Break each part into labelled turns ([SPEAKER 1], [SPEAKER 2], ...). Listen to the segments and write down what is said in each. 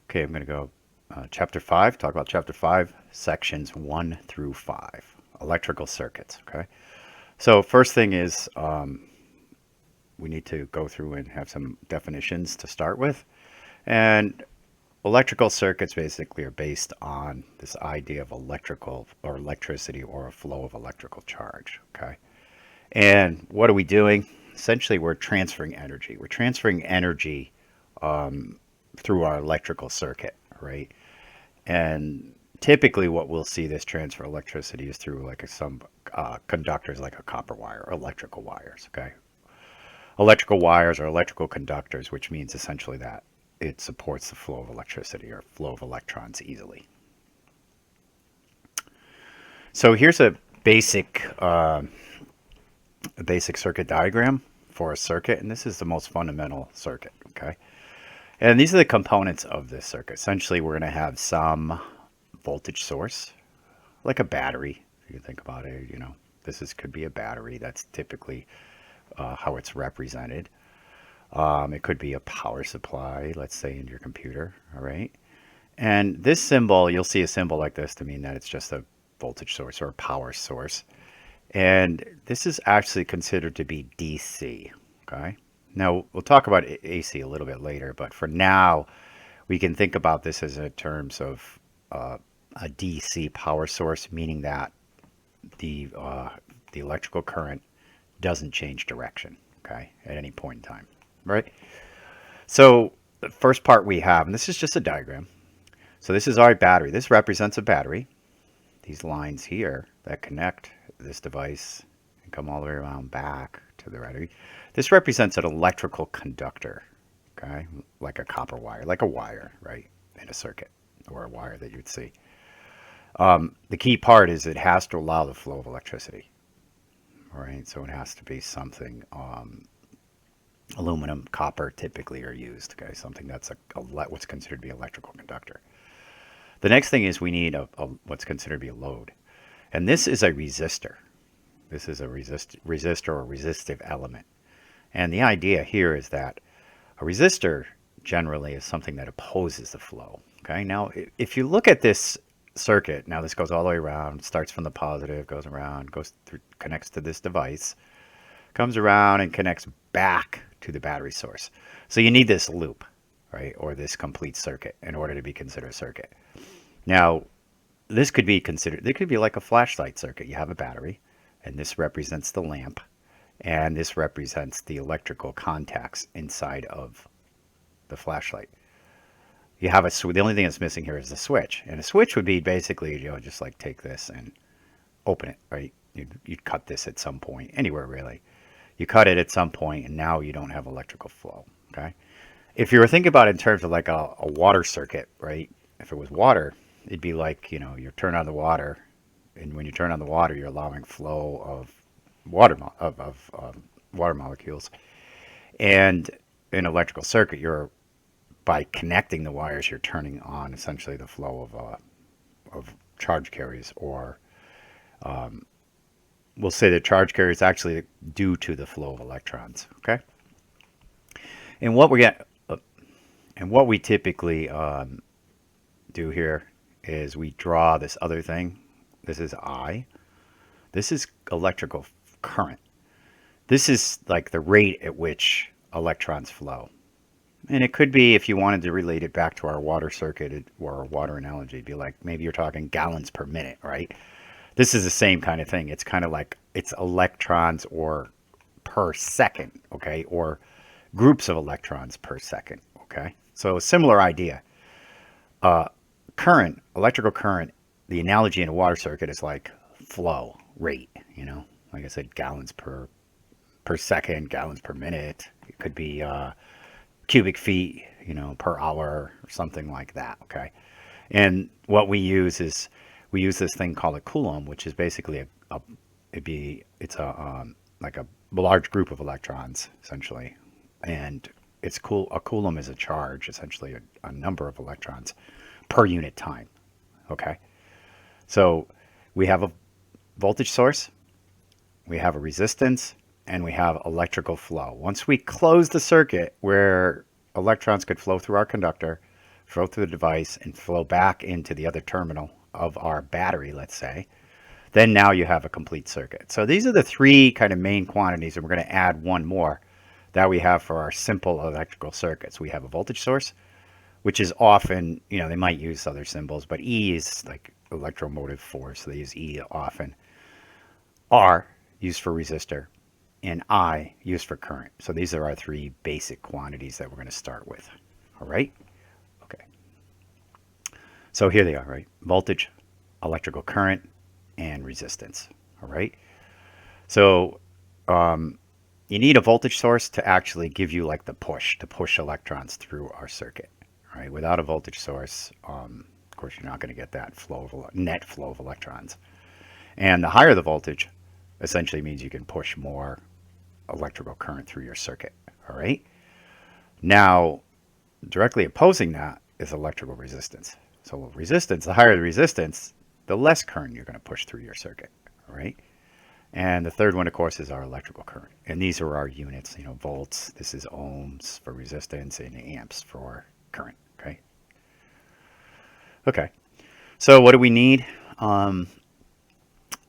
[SPEAKER 1] Okay, I'm going to go chapter 5, talk about chapter 5, sections 1 through 5, electrical circuits. Okay, so first thing is we need to go through and have some definitions to start with. And electrical circuits basically are based on this idea of electrical or electricity or a flow of electrical charge. Okay, and what are we doing? Essentially, we're transferring energy. We're transferring energy through our electrical circuit, right? And typically, what we'll see this transfer electricity is through like some conductors, like a copper wire or electrical wires. Okay, electrical wires are electrical conductors, which means essentially that it supports the flow of electricity or flow of electrons easily. So here's a basic circuit diagram for a circuit, and this is the most fundamental circuit. Okay, and these are the components of this circuit. Essentially, we're going to have some voltage source, like a battery. If you think about it, could be a battery. That's typically how it's represented. It could be a power supply, let's say in your computer. All right. And this symbol, you'll see a symbol like this to mean that it's just a voltage source or a power source. And this is actually considered to be DC. Okay. Now, we'll talk about AC a little bit later, but for now, we can think about this as in terms of a DC power source, meaning that the electrical current doesn't change direction, okay, at any point in time, right? So the first part we have, and this is just a diagram. So this is our battery. This represents a battery. These lines here that connect this device and come all the way around back to the battery. This represents an electrical conductor, okay, like a copper wire, like a wire, right, in a circuit or a wire that you'd see. The key part is it has to allow the flow of electricity, right? So it has to be something, aluminum, copper typically are used, okay, something that's what's considered to be electrical conductor. The next thing is we need what's considered to be a load. And this is a resistor. This is a resistor or resistive element. And the idea here is that a resistor generally is something that opposes the flow. Okay, now if you look at this circuit, now this goes all the way around, starts from the positive, goes around, goes through, connects to this device, comes around and connects back to the battery source. So you need this loop, right, or this complete circuit in order to be considered a circuit. Now, this could be considered, it could be like a flashlight circuit. You have a battery, and this represents the lamp, and this represents the electrical contacts inside of the flashlight. You have the only thing that's missing here is the switch, and a switch would be basically, just like take this and open it, right? You'd cut this at some point, anywhere really. You cut it at some point, and now you don't have electrical flow, okay? If you were thinking about it in terms of like a water circuit, right? If it was water, it'd be like, you turn on the water, and when you turn on the water, you're allowing flow of water water molecules. And in an electrical circuit, by connecting the wires, you're turning on essentially the flow of charge carriers, or we'll say that charge carriers actually due to the flow of electrons. Okay, and what we typically do here is we draw this other thing. This is I. This is electrical current. This is like the rate at which electrons flow. And it could be, if you wanted to relate it back to our water circuit or our water analogy, it'd be like maybe you're talking gallons per minute, right? This is the same kind of thing. It's kind of like it's electrons or per second, okay? Or groups of electrons per second, okay? So a similar idea. Electrical current, the analogy in a water circuit is like flow rate, like I said, gallons per second, gallons per minute. It could be cubic feet, per hour or something like that. Okay. And what we use is this thing called a coulomb, which is basically like a large group of electrons essentially. And a coulomb is a charge, essentially a number of electrons per unit time. Okay. So we have a voltage source, we have a resistance, and we have electrical flow. Once we close the circuit where electrons could flow through our conductor flow through the device, and flow back into the other terminal of our battery, let's say, then now you have a complete circuit. So these are the three kind of main quantities, and we're going to add one more that we have for our simple electrical circuits. We have a voltage source, which is often, they might use other symbols, but E is like electromotive force. So they use E often. R, used for resistor, and I, used for current. So these are our three basic quantities that we're going to start with. All right? Okay. So here they are, right? Voltage, electrical current, and resistance. All right? So you need a voltage source to actually give you like the push, to push electrons through our circuit. Right? Without a voltage source, of course, you're not going to get that net flow of electrons. And the higher the voltage, essentially means you can push more electrical current through your circuit. All right. Now, directly opposing that is electrical resistance. So resistance, the higher the resistance, the less current you're going to push through your circuit. All right. And the third one, of course, is our electrical current. And these are our units, volts. This is ohms for resistance and amps for current. Okay. Okay. So what do we need?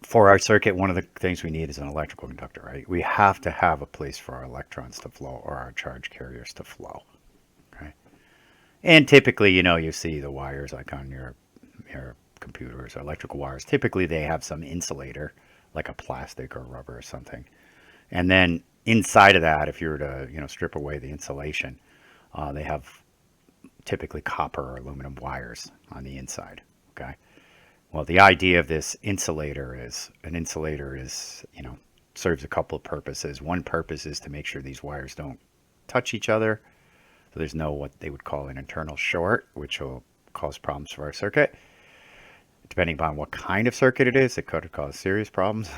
[SPEAKER 1] For our circuit, one of the things we need is an electrical conductor, right? We have to have a place for our electrons to flow or our charge carriers to flow, okay? And typically, you see the wires like on your computers or electrical wires. Typically, they have some insulator, like a plastic or rubber or something. And then inside of that, if you were to, strip away the insulation, they have typically copper or aluminum wires on the inside, okay? Well, the idea of this insulator is, serves a couple of purposes. One purpose is to make sure these wires don't touch each other. So there's no what they would call an internal short, which will cause problems for our circuit. Depending upon what kind of circuit it is, it could cause serious problems.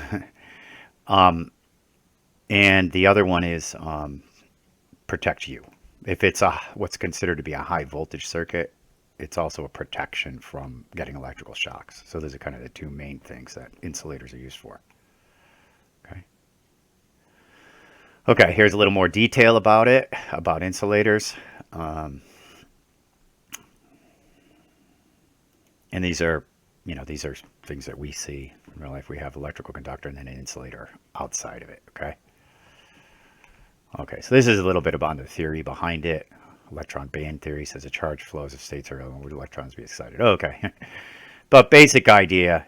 [SPEAKER 1] And the other one is protect you. If it's what's considered to be a high voltage circuit, it's also a protection from getting electrical shocks. So those are kind of the two main things that insulators are used for. Okay. Okay, here's a little more detail about it, about insulators. And these are things that we see in real life. We have electrical conductor and then an insulator outside of it, okay? Okay, so this is a little bit about the theory behind it. Electron band theory says a charge flows if states are would electrons be excited. Okay. But basic idea,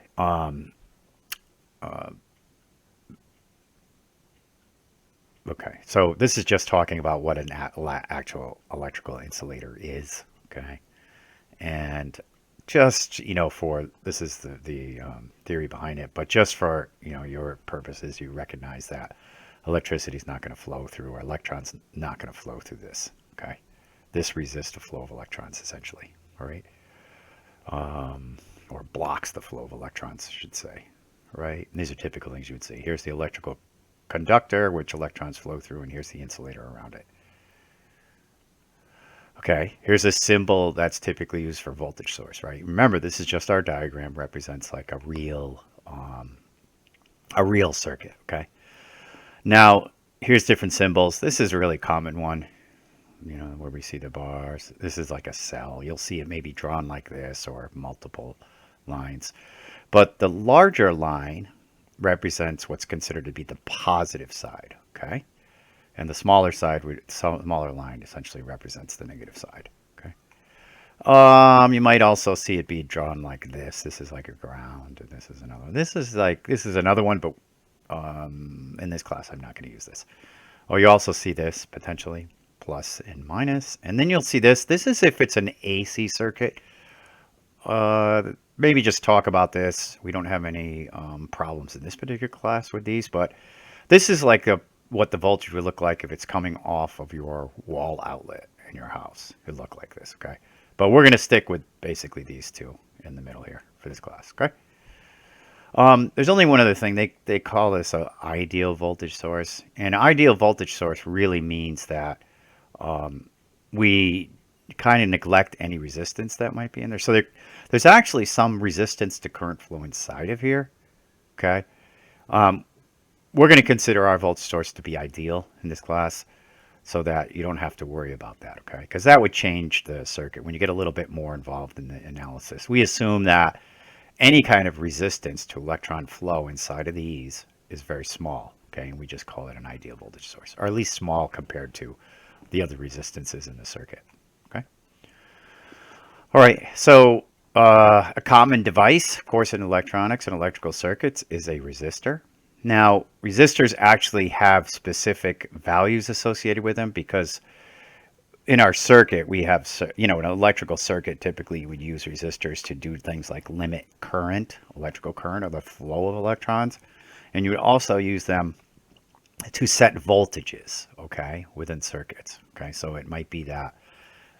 [SPEAKER 1] okay, so this is just talking about what an actual electrical insulator is, okay? And just, for, this is the theory behind it, but just for, your purposes, you recognize that electricity is not going to flow through, or electrons not going to flow through this, okay? This resists the flow of electrons, essentially, all right? Or blocks the flow of electrons, I should say, right? And these are typical things you would see. Here's the electrical conductor, which electrons flow through, and here's the insulator around it. Okay, here's a symbol that's typically used for voltage source, right? Remember, this is just our diagram, represents like a real circuit, okay? Now, here's different symbols. This is a really common one, where we see the bars. This is like a cell. You'll see it maybe drawn like this or multiple lines. But the larger line represents what's considered to be the positive side, okay? And the smaller line essentially represents the negative side, okay? You might also see it be drawn like this. This is like a ground, and this is another one. This is another one, but in this class, I'm not going to use this. Oh, you also see this potentially, plus and minus. And then you'll see this. This is if it's an AC circuit. Maybe just talk about this. We don't have any problems in this particular class with these, but this is like what the voltage would look like if it's coming off of your wall outlet in your house. It would look like this, okay? But we're going to stick with basically these two in the middle here for this class, okay? There's only one other thing. They call this an ideal voltage source. And ideal voltage source really means that we kind of neglect any resistance that might be in there. So there's actually some resistance to current flow inside of here, okay? We're going to consider our voltage source to be ideal in this class. so that you don't have to worry about that, okay? Because that would change the circuit when you get a little bit more involved in the analysis. We assume that any kind of resistance to electron flow inside of these is very small, okay? And we just call it an ideal voltage source, or at least small compared to the other resistances in the circuit, okay? All right, so a common device, of course, in electronics and electrical circuits is a resistor. Now, resistors actually have specific values associated with them because in our circuit, we have, an electrical circuit, typically you would use resistors to do things like limit current, electrical current, or the flow of electrons. And you would also use them to set voltages, okay, within circuits, okay? So it might be that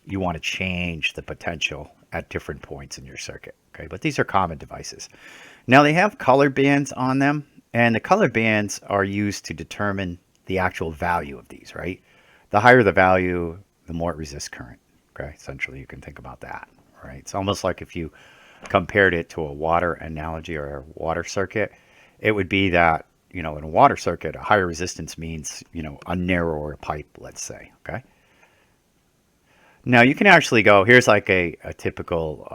[SPEAKER 1] you want to change the potential at different points in your circuit, okay? But these are common devices. Now they have color bands on them, and the color bands are used to determine the actual value of these, right? The higher the value, the more it resists current, okay? Essentially, you can think about that, right? It's almost like if you compared it to a water analogy or a water circuit, it would be that, in a water circuit, a higher resistance means, a narrower pipe, let's say, okay? Now you can actually go, here's like a typical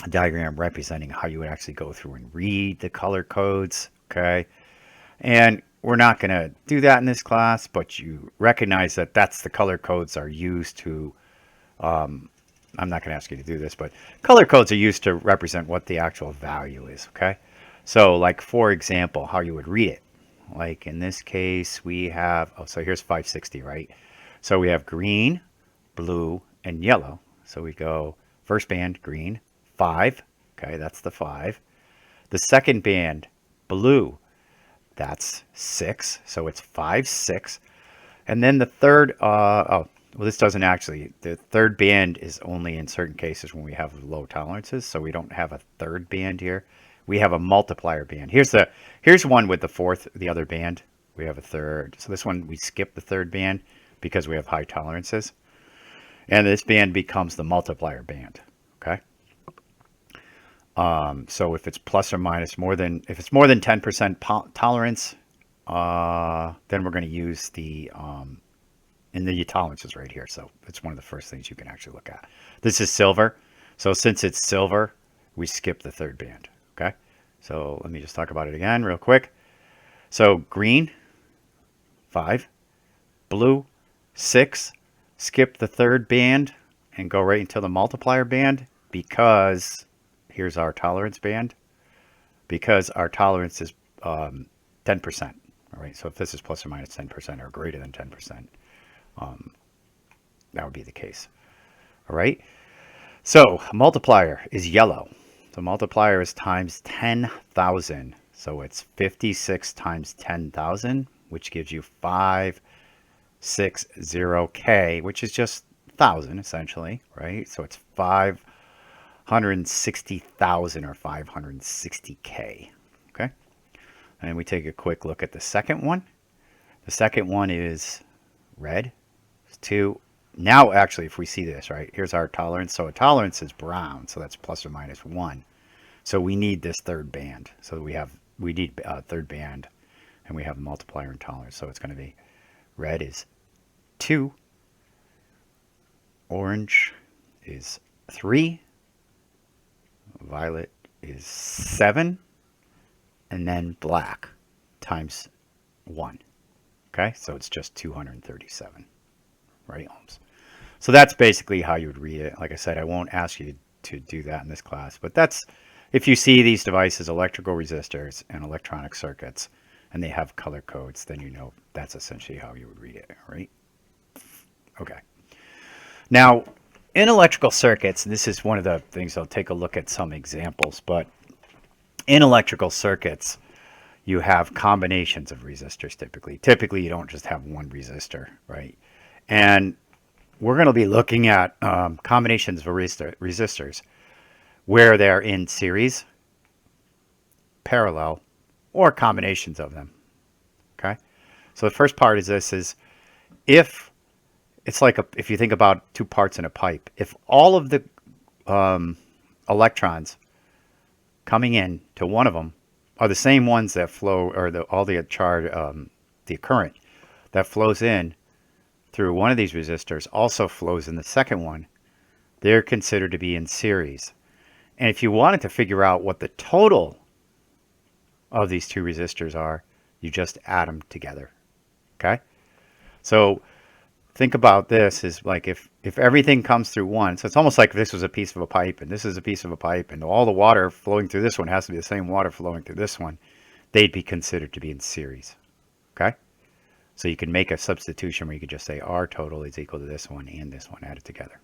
[SPEAKER 1] diagram representing how you would actually go through and read the color codes, okay? And we're not going to do that in this class, but you recognize that that's the color codes are used to, I'm not going to ask you to do this, but color codes are used to represent what the actual value is, okay? So like, for example, how you would read it. Like in this case, we have, so here's 560, right? So we have green, blue, and yellow. So we go first band, green, 5. Okay, that's the 5. The second band, blue, that's 6. So it's 5, 6. And then the third, this doesn't actually, the third band is only in certain cases when we have low tolerances. So we don't have a third band here. We have a multiplier band. Here's one with the other band. We have a third. So this one, we skip the third band because we have high tolerances. And this band becomes the multiplier band, okay? So if it's plus or minus if it's more than 10% tolerance, then we're going to use in the tolerances right here. So it's one of the first things you can actually look at. This is silver. So since it's silver, we skip the third band, okay? So let me just talk about it again real quick. So green, 5, blue, 6, skip the third band and go right into the multiplier band because here's our tolerance band, because our tolerance is 10%. All right, so if this is plus or minus 10% or greater than 10%, that would be the case. All right, so multiplier is yellow. So multiplier is times 10,000. So it's 56 times 10,000, which gives you 560K, which is just 1,000 essentially, right? So it's 560,000 or 560K, okay? And we take a quick look at the second one. The second one is red. It's 2. Now, actually, if we see this, right, here's our tolerance. So a tolerance is brown, so that's plus or minus 1. So we need this third band. So we need a third band, and we have a multiplier and tolerance. So it's going to be red is 2, orange is 3, violet is 7, and then black times 1. Okay, so it's just 237, right, ohms. So that's basically how you would read it. Like I said, I won't ask you to do that in this class, but that's, if you see these devices, electrical resistors and electronic circuits, and they have color codes, then you know that's essentially how you would read it, right? Okay. Now, in electrical circuits, this is one of the things, I'll take a look at some examples, but in electrical circuits, you have combinations of resistors typically. Typically, you don't just have one resistor, right? And we're going to be looking at combinations of resistors where they're in series, parallel, or combinations of them, okay? So the first part is this is if it's like if you think about two parts in a pipe, if all of the electrons coming in to one of them are the same ones that flow, or all the charge, the current that flows in through one of these resistors also flows in the second one, they're considered to be in series. And if you wanted to figure out what the total of these two resistors are, you just add them together. Okay? So think about this is like if everything comes through one, so it's almost like if this was a piece of a pipe and this is a piece of a pipe and all the water flowing through this one has to be the same water flowing through this one, they'd be considered to be in series. Okay? So you can make a substitution where you could just say R total is equal to this one and this one added together.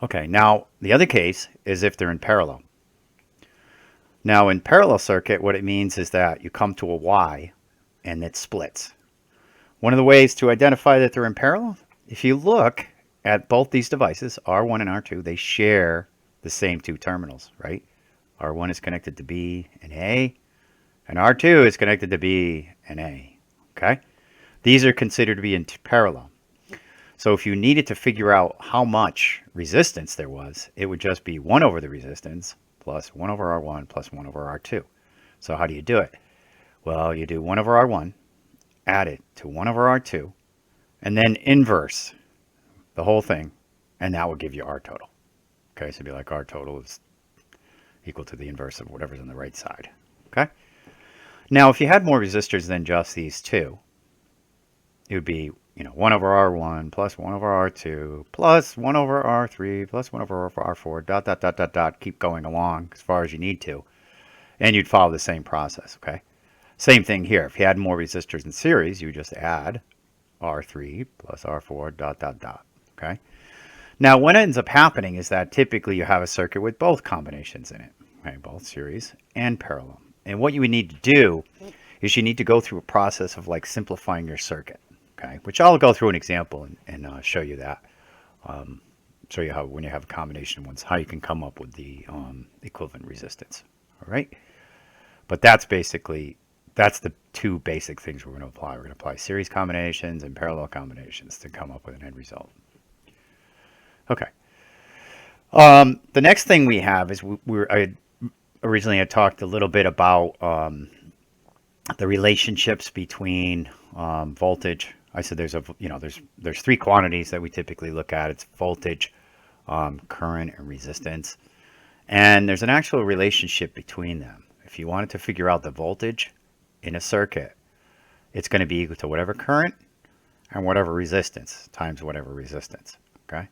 [SPEAKER 1] Okay, now the other case is if they're in parallel. Now in parallel circuit, what it means is that you come to a Y and it splits. One of the ways to identify that they're in parallel, if you look at both these devices, R1 and R2, they share the same two terminals, right? R1 is connected to B and A, and R2 is connected to B and A, okay? These are considered to be in parallel. So if you needed to figure out how much resistance there was, it would just be 1 over the resistance plus 1 over R1 plus 1 over R2. So how do you do it? Well, you do 1 over R1, add it to 1 over R2, and then inverse the whole thing, and that will give you R total. Okay, so it'd be like R total is equal to the inverse of whatever's on the right side. Okay? Now, if you had more resistors than just these two, it would be 1 over R1 plus 1 over R2 plus 1 over R3 plus 1 over R4, dot, dot, dot, dot, dot, keep going along as far as you need to. And you'd follow the same process, okay? Same thing here. If you had more resistors in series, you would just add R3 plus R4, dot, dot, dot, okay? Now, what ends up happening is that typically you have a circuit with both combinations in it, okay? Both series and parallel. And what you would need to do is you need to go through a process of like simplifying your circuit. Okay, which I'll go through an example and show you that. Show you how when you have a combination ones, how you can come up with the equivalent resistance. All right, but that's the two basic things we're going to apply. We're going to apply series combinations and parallel combinations to come up with an end result. Okay. The next thing we have is I originally had talked a little bit about the relationships between voltage. I said there's there's three quantities that we typically look at. It's voltage, current, and resistance. And there's an actual relationship between them. If you wanted to figure out the voltage in a circuit, it's going to be equal to whatever current and whatever resistance times whatever resistance. Okay.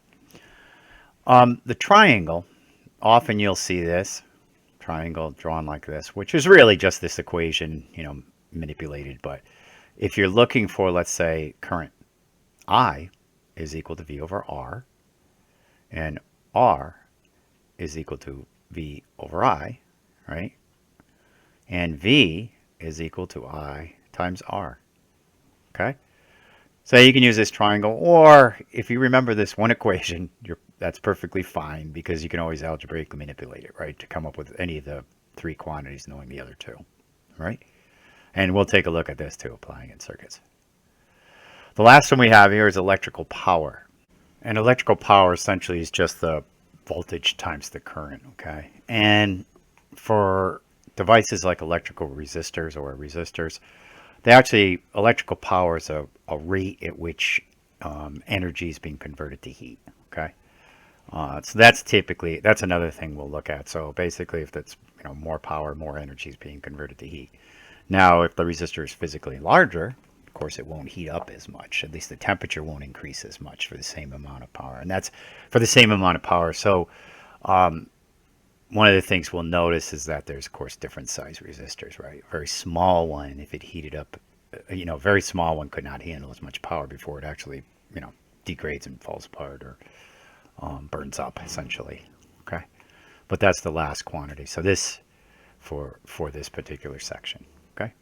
[SPEAKER 1] The triangle, often you'll see this triangle drawn like this, which is really just this equation, manipulated. But if you're looking for, let's say, current, I is equal to V over R, and R is equal to V over I, right? And V is equal to I times R, okay? So you can use this triangle, or if you remember this one equation, that's perfectly fine because you can always algebraically manipulate it, right, to come up with any of the three quantities knowing the other two, right? And we'll take a look at this too, applying in circuits. The last one we have here is electrical power. And electrical power essentially is just the voltage times the current, okay? And for devices like electrical resistors or resistors, electrical power is a rate at which energy is being converted to heat, okay? So that's another thing we'll look at. So basically if that's more power, more energy is being converted to heat. Now, if the resistor is physically larger, of course, it won't heat up as much. At least the temperature won't increase as much for the same amount of power. And that's for the same amount of power. So one of the things we'll notice is that there's, of course, different size resistors, right? A very small one, if it heated up, a very small one could not handle as much power before it actually, degrades and falls apart or burns up, essentially. Okay? But that's the last quantity. So this for this particular section. Okay.